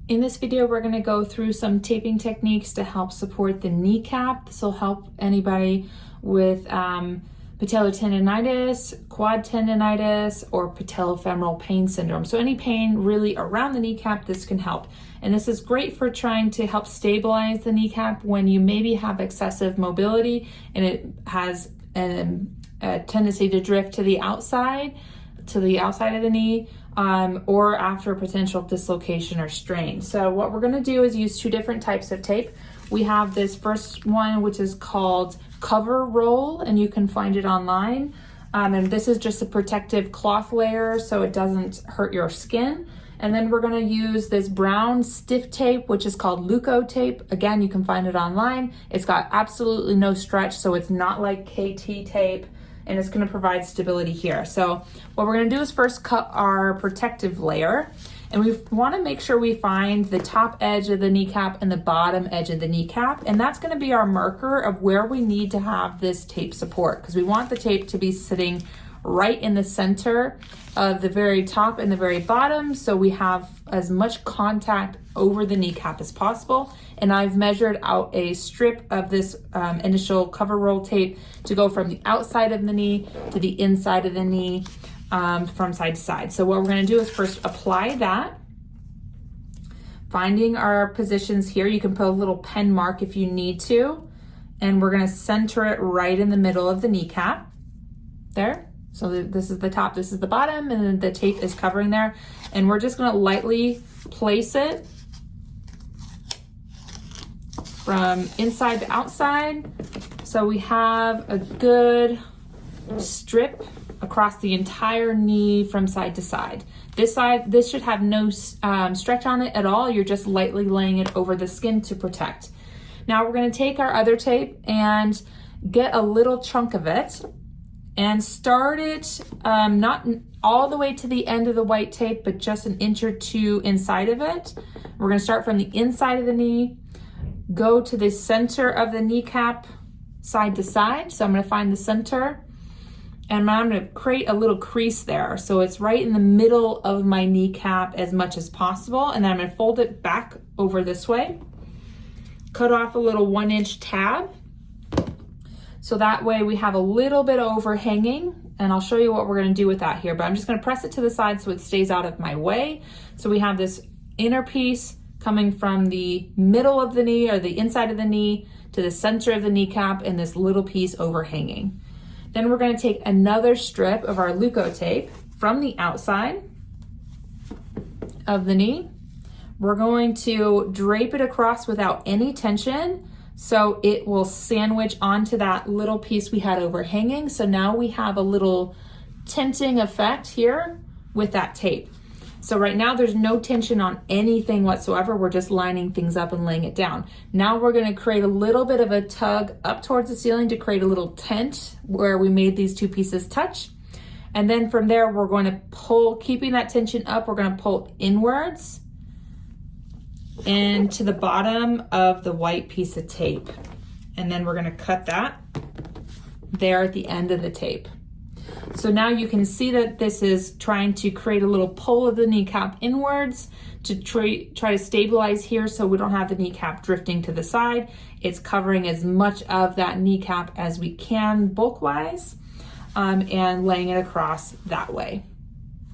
In this video, we're going to go through some taping techniques to help support the kneecap. This will help anybody with patellar tendonitis, quad tendonitis, or patellofemoral pain syndrome. So any pain really around the kneecap, this can help. And this is great for trying to help stabilize the kneecap when you maybe have excessive mobility and it has a tendency to drift to the outside of the knee, or after a potential dislocation or strain. So what we're going to do is use two different types of tape. We have this first one, which is called cover roll, and you can find it online. And this is just a protective cloth layer so it doesn't hurt your skin. And then we're going to use this brown stiff tape, which is called Leuko tape. Again, you can find it online. It's got absolutely no stretch, so it's not like KT tape, and it's going to provide stability here. So what we're going to do is first cut our protective layer, and we want to make sure we find the top edge of the kneecap and the bottom edge of the kneecap, and that's going to be our marker of where we need to have this tape support, because we want the tape to be sitting right in the center of the very top and the very bottom, so we have as much contact over the kneecap as possible. And I've measured out a strip of this initial cover roll tape to go from the outside of the knee to the inside of the knee, from side to side. So what we're going to do is first apply that, finding our positions here. You can put a little pen mark if you need to, and we're going to center it right in the middle of the kneecap there. So this is the top, this is the bottom, and then the tape is covering there. And we're just gonna lightly place it from inside to outside. So we have a good strip across the entire knee from side to side. This should have no stretch on it at all. You're just lightly laying it over the skin to protect. Now we're gonna take our other tape and get a little chunk of it and start it not all the way to the end of the white tape, but just an inch or two inside of it. We're going to start from the inside of the knee, go to the center of the kneecap side to side. So I'm going to find the center, and I'm going to create a little crease there. So it's right in the middle of my kneecap as much as possible. And then I'm going to fold it back over this way, cut off a little 1-inch tab. So that way we have a little bit overhanging, and I'll show you what we're going to do with that here, but I'm just going to press it to the side so it stays out of my way. So we have this inner piece coming from the middle of the knee or the inside of the knee to the center of the kneecap, and this little piece overhanging. Then we're going to take another strip of our Leuko tape from the outside of the knee. We're going to drape it across without any tension, so it will sandwich onto that little piece we had overhanging. So now we have a little tenting effect here with that tape. So right now there's no tension on anything whatsoever. We're just lining things up and laying it down. Now we're going to create a little bit of a tug up towards the ceiling to create a little tent where we made these two pieces touch. And then from there, we're going to pull, keeping that tension up, we're going to pull inwards and to the bottom of the white piece of tape. And then we're going to cut that there at the end of the tape. So now you can see that this is trying to create a little pull of the kneecap inwards to try to stabilize here so we don't have the kneecap drifting to the side. It's covering as much of that kneecap as we can bulk-wise, and laying it across that way.